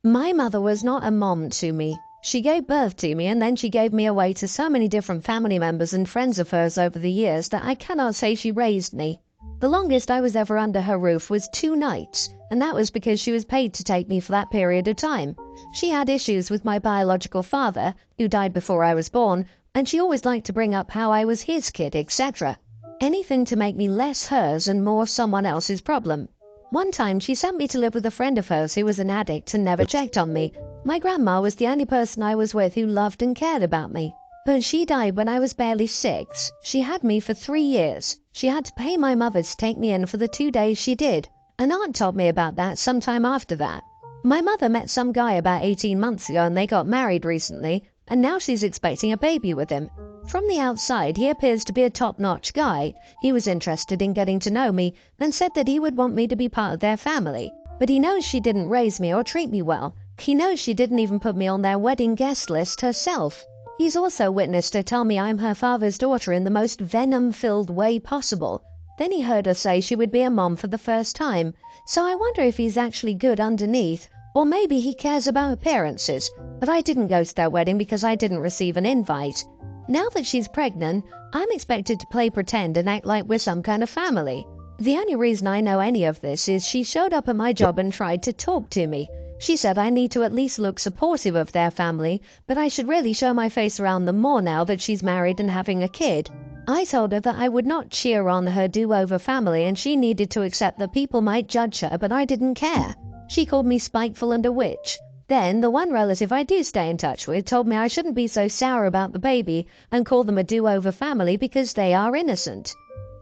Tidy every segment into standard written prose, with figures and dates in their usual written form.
My mother was not a mom to me. She gave birth to me and then she gave me away to so many different family members and friends of hers over the years that I cannot say she raised me. The longest I was ever under her roof was 2 nights, and that was because she was paid to take me for that period of time. She had issues with my biological father, who died before I was born, and she always liked to bring up how I was his kid, etc. Anything to make me less hers and more someone else's problem. One time she sent me to live with a friend of hers who was an addict and never checked on me. My grandma was the only person I was with who loved and cared about me. But she died when I was barely 6. She had me for 3 years. She had to pay my mother to take me in for the 2 days she did. An aunt told me about that sometime after that. My mother met some guy about 18 months ago and they got married recently, and now she's expecting a baby with him. From the outside, he appears to be a top-notch guy. He was interested in getting to know me and said that he would want me to be part of their family. But he knows she didn't raise me or treat me well. He knows she didn't even put me on their wedding guest list herself. He's also witnessed her tell me I'm her father's daughter in the most venom-filled way possible. Then he heard her say she would be a mom for the first time. So I wonder if he's actually good underneath, or maybe he cares about appearances. But I didn't go to their wedding because I didn't receive an invite. Now that she's pregnant, I'm expected to play pretend and act like we're some kind of family. The only reason I know any of this is she showed up at my job and tried to talk to me. She said I need to at least look supportive of their family, but I should really show my face around them more now that she's married and having a kid. I told her that I would not cheer on her do-over family and she needed to accept that people might judge her, but I didn't care. She called me spiteful and a witch. Then, the one relative I do stay in touch with told me I shouldn't be so sour about the baby and call them a do-over family because they are innocent.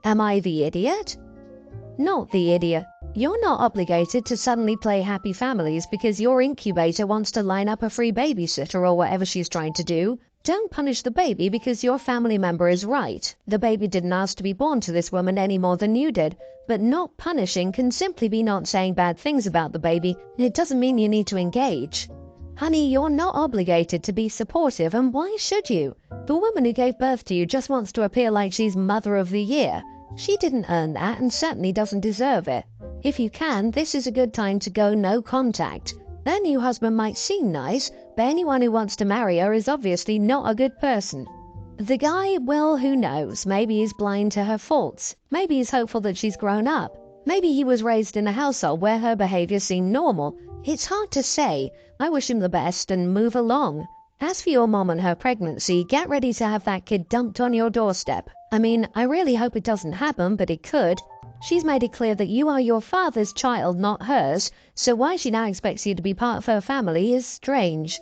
Am I the idiot? Not the idiot. You're not obligated to suddenly play happy families because your incubator wants to line up a free babysitter or whatever she's trying to do. Don't punish the baby because your family member is right. The baby didn't ask to be born to this woman any more than you did. But not punishing can simply be not saying bad things about the baby. It doesn't mean you need to engage. Honey, you're not obligated to be supportive, and why should you? The woman who gave birth to you just wants to appear like she's Mother of the Year. She didn't earn that and certainly doesn't deserve it. If you can, this is a good time to go no contact. Their new husband might seem nice, but anyone who wants to marry her is obviously not a good person. The guy, well, who knows? Maybe he's blind to her faults. Maybe he's hopeful that she's grown up. Maybe he was raised in a household where her behavior seemed normal. It's hard to say. I wish him the best and move along. As for your mom and her pregnancy, get ready to have that kid dumped on your doorstep. I mean, I really hope it doesn't happen, but it could. She's made it clear that you are your father's child, not hers, so why she now expects you to be part of her family is strange.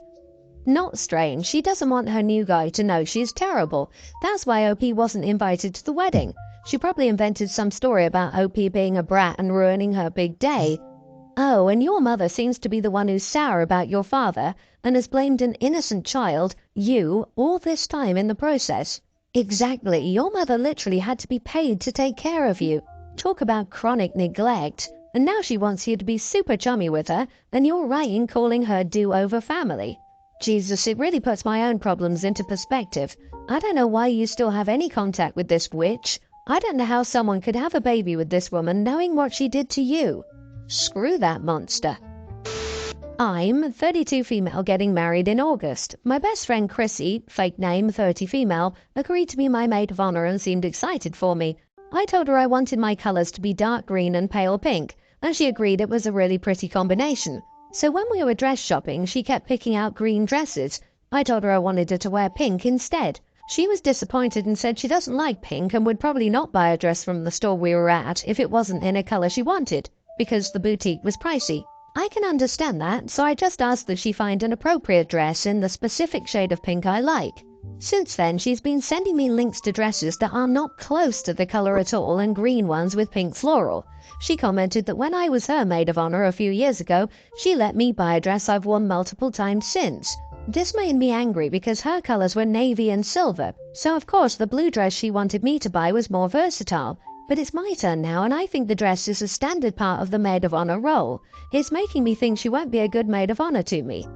Not strange, she doesn't want her new guy to know she's terrible. That's why OP wasn't invited to the wedding. She probably invented some story about OP being a brat and ruining her big day. Oh, and your mother seems to be the one who's sour about your father and has blamed an innocent child, you, all this time in the process. Exactly, your mother literally had to be paid to take care of you. Talk about chronic neglect. And now she wants you to be super chummy with her, and you're right in calling her do-over family. Jesus, it really puts my own problems into perspective. I don't know why you still have any contact with this witch. I don't know how someone could have a baby with this woman knowing what she did to you. Screw that monster. I'm 32 female getting married in August. My best friend Chrissy, fake name 30 female, agreed to be my maid of honor and seemed excited for me. I told her I wanted my colors to be dark green and pale pink, and she agreed it was a really pretty combination. So when we were dress shopping, she kept picking out green dresses. I told her I wanted her to wear pink instead. She was disappointed and said she doesn't like pink and would probably not buy a dress from the store we were at if it wasn't in a color she wanted, because the boutique was pricey. I can understand that, so I just asked that she find an appropriate dress in the specific shade of pink I like. Since then, she's been sending me links to dresses that are not close to the color at all and green ones with pink floral. She commented that when I was her maid of honor a few years ago, she let me buy a dress I've worn multiple times since. This made me angry because her colors were navy and silver, so of course the blue dress she wanted me to buy was more versatile. But it's my turn now, and I think the dress is a standard part of the maid of honor role. It's making me think she won't be a good maid of honor to me.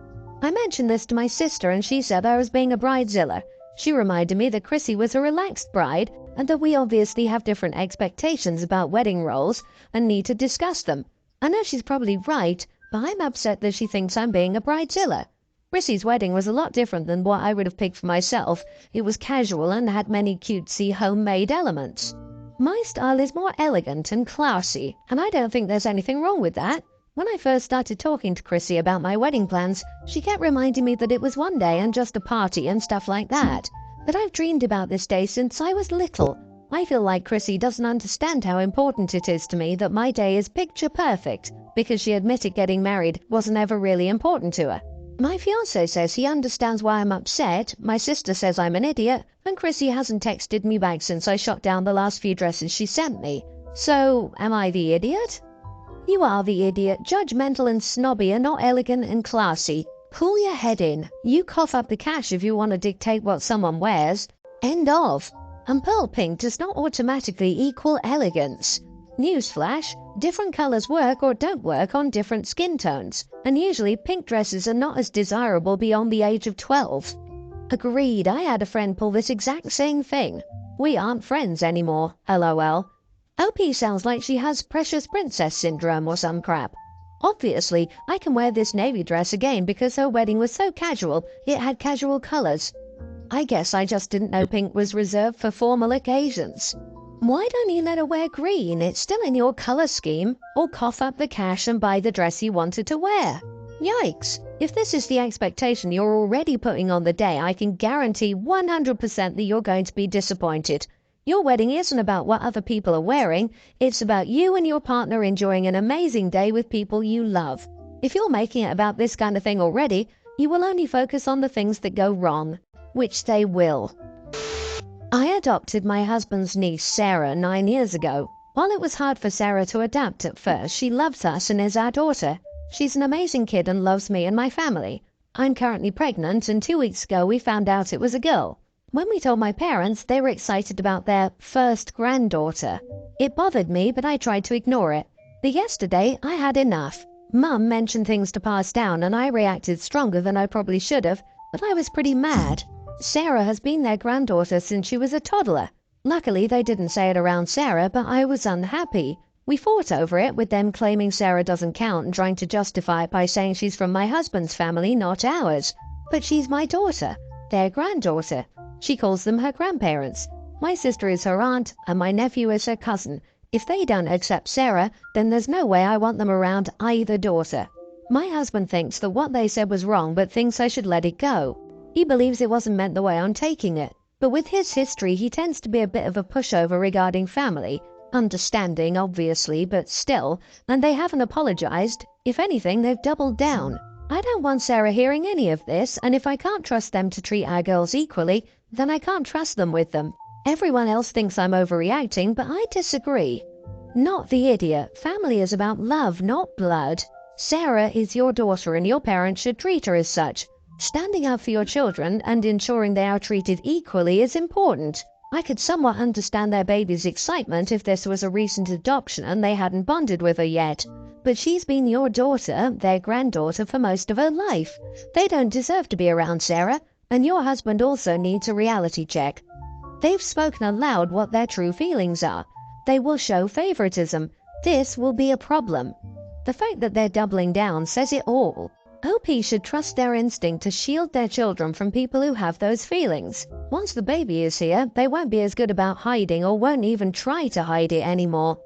I mentioned this to my sister and she said I was being a bridezilla. She reminded me that Chrissy was a relaxed bride and that we obviously have different expectations about wedding roles and need to discuss them. I know she's probably right, but I'm upset that she thinks I'm being a bridezilla. Chrissy's wedding was a lot different than what I would have picked for myself. It was casual and had many cutesy homemade elements. My style is more elegant and classy, and I don't think there's anything wrong with that. When I first started talking to Chrissy about my wedding plans, she kept reminding me that it was one day and just a party and stuff like that. But I've dreamed about this day since I was little. I feel like Chrissy doesn't understand how important it is to me that my day is picture perfect, because she admitted getting married wasn't ever really important to her. My fiancé says he understands why I'm upset, my sister says I'm an idiot, and Chrissy hasn't texted me back since I shot down the last few dresses she sent me. So, am I the idiot? You are the idiot, judgmental and snobby and not elegant and classy. Pull your head in. You cough up the cash if you want to dictate what someone wears. End of. And pearl pink does not automatically equal elegance. Newsflash, different colors work or don't work on different skin tones, and usually pink dresses are not as desirable beyond the age of 12. Agreed, I had a friend pull this exact same thing. We aren't friends anymore, lol. OP sounds like she has precious princess syndrome or some crap. Obviously, I can wear this navy dress again because her wedding was so casual, it had casual colors. I guess I just didn't know pink was reserved for formal occasions. Why don't you let her wear green? It's still in your color scheme. Or cough up the cash and buy the dress you wanted to wear. Yikes! If this is the expectation you're already putting on the day, I can guarantee 100% that you're going to be disappointed. Your wedding isn't about what other people are wearing. It's about you and your partner enjoying an amazing day with people you love. If you're making it about this kind of thing already, you will only focus on the things that go wrong. Which they will. I adopted my husband's niece, Sarah, 9 years ago. While it was hard for Sarah to adapt at first, she loves us and is our daughter. She's an amazing kid and loves me and my family. I'm currently pregnant, and 2 weeks ago we found out it was a girl. When we told my parents, they were excited about their first granddaughter. It bothered me, but I tried to ignore it. But yesterday, I had enough. Mum mentioned things to pass down, and I reacted stronger than I probably should have, but I was pretty mad. Sarah has been their granddaughter since she was a toddler. Luckily, they didn't say it around Sarah, but I was unhappy. We fought over it, with them claiming Sarah doesn't count and trying to justify it by saying she's from my husband's family, not ours. But she's my daughter, their granddaughter. She calls them her grandparents. My sister is her aunt, and my nephew is her cousin. If they don't accept Sarah, then there's no way I want them around either daughter. My husband thinks that what they said was wrong, but thinks I should let it go. He believes it wasn't meant the way I'm taking it. But with his history, he tends to be a bit of a pushover regarding family. Understanding, obviously, but still. And they haven't apologized. If anything, they've doubled down. I don't want Sarah hearing any of this, and if I can't trust them to treat our girls equally, then I can't trust them with them. Everyone else thinks I'm overreacting, but I disagree. Not the idiot. Family is about love, not blood. Sarah is your daughter, and your parents should treat her as such. Standing up for your children and ensuring they are treated equally is important. I could somewhat understand their baby's excitement if this was a recent adoption and they hadn't bonded with her yet. But she's been your daughter, their granddaughter, for most of her life. They don't deserve to be around Sarah, and your husband also needs a reality check. They've spoken aloud what their true feelings are. They will show favoritism. This will be a problem. The fact that they're doubling down says it all. OP should trust their instinct to shield their children from people who have those feelings. Once the baby is here, they won't be as good about hiding or won't even try to hide it anymore.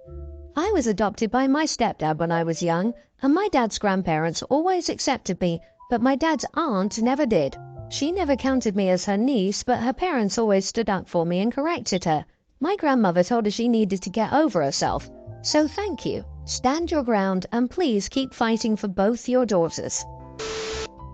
I was adopted by my stepdad when I was young, and my dad's grandparents always accepted me, but my dad's aunt never did. She never counted me as her niece, but her parents always stood up for me and corrected her. My grandmother told her she needed to get over herself. So thank you. Stand your ground and please keep fighting for both your daughters.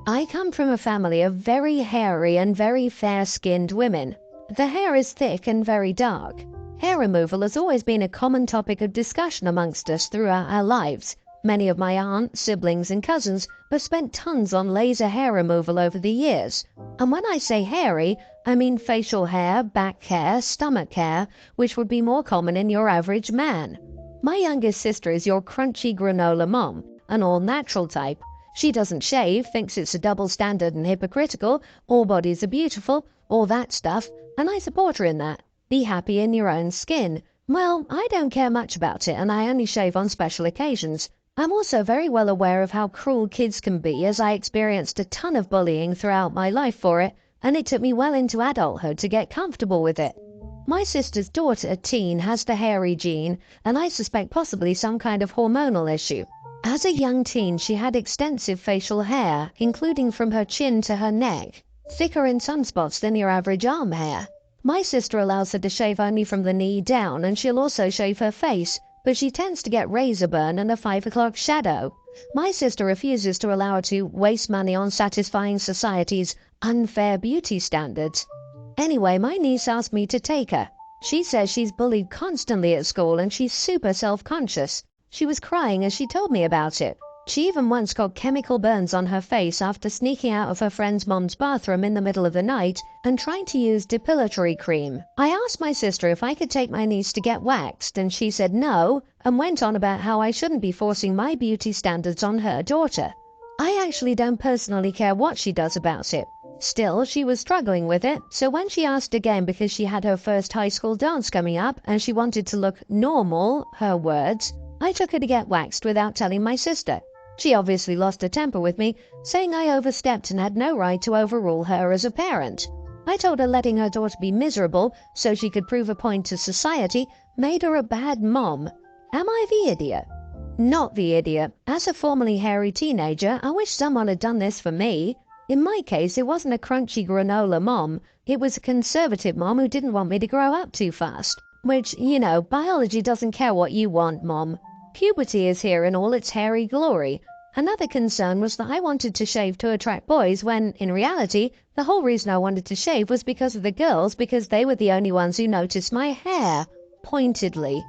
I come from a family of very hairy and very fair-skinned women. The hair is thick and very dark. Hair removal has always been a common topic of discussion amongst us throughout our lives. Many of my aunts, siblings and cousins have spent tons on laser hair removal over the years. And when I say hairy, I mean facial hair, back hair, stomach hair, which would be more common in your average man. My youngest sister is your crunchy granola mom, an all-natural type. She doesn't shave, thinks it's a double standard and hypocritical, all bodies are beautiful, all that stuff, and I support her in that. Be happy in your own skin. Well, I don't care much about it, and I only shave on special occasions. I'm also very well aware of how cruel kids can be, as I experienced a ton of bullying throughout my life for it, and it took me well into adulthood to get comfortable with it. My sister's daughter, Teen, has the hairy gene, and I suspect possibly some kind of hormonal issue. As a young teen, she had extensive facial hair, including from her chin to her neck, thicker in some spots than your average arm hair. My sister allows her to shave only from the knee down, and she'll also shave her face, but she tends to get razor burn and a 5 o'clock shadow. My sister refuses to allow her to waste money on satisfying society's unfair beauty standards. Anyway, my niece asked me to take her. She says she's bullied constantly at school and she's super self-conscious. She was crying as she told me about it. She even once got chemical burns on her face after sneaking out of her friend's mom's bathroom in the middle of the night and trying to use depilatory cream. I asked my sister if I could take my niece to get waxed, and she said no, and went on about how I shouldn't be forcing my beauty standards on her daughter. I actually don't personally care what she does about it. Still, she was struggling with it, so when she asked again because she had her first high school dance coming up and she wanted to look normal, her words, I took her to get waxed without telling my sister. She obviously lost her temper with me, saying I overstepped and had no right to overrule her as a parent. I told her letting her daughter be miserable so she could prove a point to society made her a bad mom. Am I the idiot? Not the idiot. As a formerly hairy teenager, I wish someone had done this for me. In my case, it wasn't a crunchy granola mom. It was a conservative mom who didn't want me to grow up too fast. Which, biology doesn't care what you want, Mom. Puberty is here in all its hairy glory. Another concern was that I wanted to shave to attract boys when, in reality, the whole reason I wanted to shave was because of the girls, because they were the only ones who noticed my hair. Pointedly.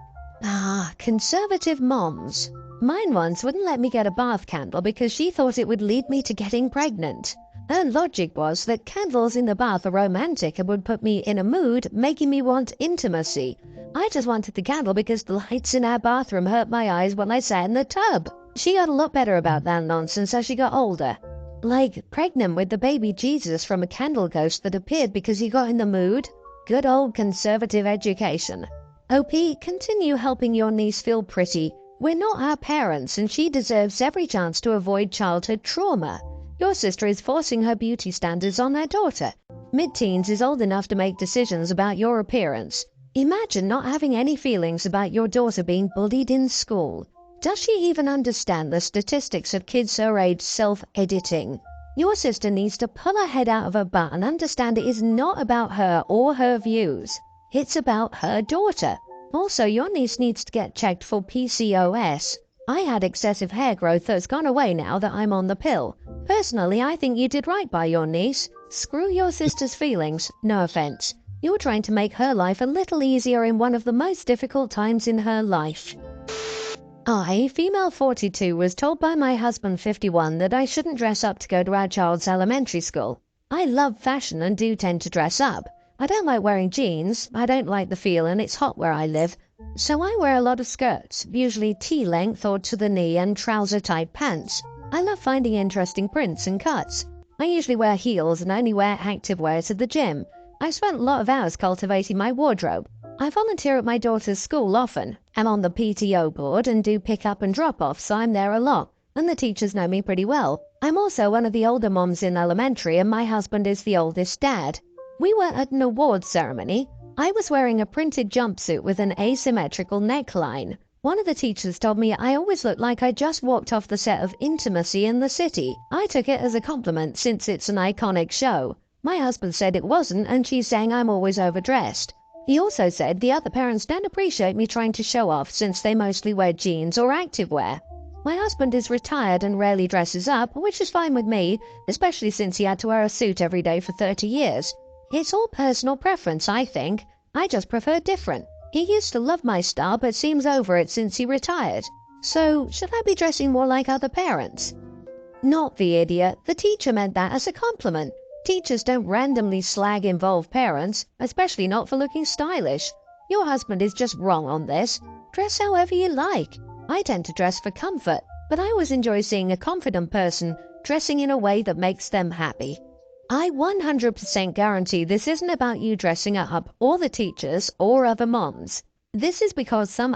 Conservative moms. Mine once wouldn't let me get a bath candle because she thought it would lead me to getting pregnant. Her logic was that candles in the bath are romantic and would put me in a mood, making me want intimacy. I just wanted the candle because the lights in our bathroom hurt my eyes when I sat in the tub. She got a lot better about that nonsense as she got older. Like pregnant with the baby Jesus from a candle ghost that appeared because he got in the mood. Good old conservative education. OP, continue helping your niece feel pretty. We're not her parents and she deserves every chance to avoid childhood trauma. Your sister is forcing her beauty standards on her daughter. Mid-teens is old enough to make decisions about your appearance. Imagine not having any feelings about your daughter being bullied in school. Does she even understand the statistics of kids her age self-editing? Your sister needs to pull her head out of her butt and understand it is not about her or her views. It's about her daughter. Also, your niece needs to get checked for PCOS. I had excessive hair growth that's gone away now that I'm on the pill. Personally, I think you did right by your niece. Screw your sister's feelings, no offense. You're trying to make her life a little easier in one of the most difficult times in her life. I, female 42, was told by my husband 51 that I shouldn't dress up to go to our child's elementary school. I love fashion and do tend to dress up. I don't like wearing jeans, I don't like the feel and it's hot where I live. So I wear a lot of skirts, usually T-length or to the knee, and trouser-type pants. I love finding interesting prints and cuts. I usually wear heels and only wear activewear to the gym. I've spent a lot of hours cultivating my wardrobe. I volunteer at my daughter's school often. I'm on the PTO board and do pick-up and drop-off, so I'm there a lot, and the teachers know me pretty well. I'm also one of the older moms in elementary, and my husband is the oldest dad. We were at an awards ceremony. I was wearing a printed jumpsuit with an asymmetrical neckline. One of the teachers told me I always looked like I just walked off the set of Intimacy in the City. I took it as a compliment since it's an iconic show. My husband said it wasn't, and she's saying I'm always overdressed. He also said the other parents don't appreciate me trying to show off since they mostly wear jeans or activewear. My husband is retired and rarely dresses up, which is fine with me, especially since he had to wear a suit every day for 30 years. It's all personal preference, I think. I just prefer different. He used to love my style but seems over it since he retired. So, should I be dressing more like other parents? Not the idiot. The teacher meant that as a compliment. Teachers don't randomly slag involved parents, especially not for looking stylish. Your husband is just wrong on this. Dress however you like. I tend to dress for comfort, but I always enjoy seeing a confident person dressing in a way that makes them happy. I 100% guarantee this isn't about you dressing up or the teachers or other moms. This is because some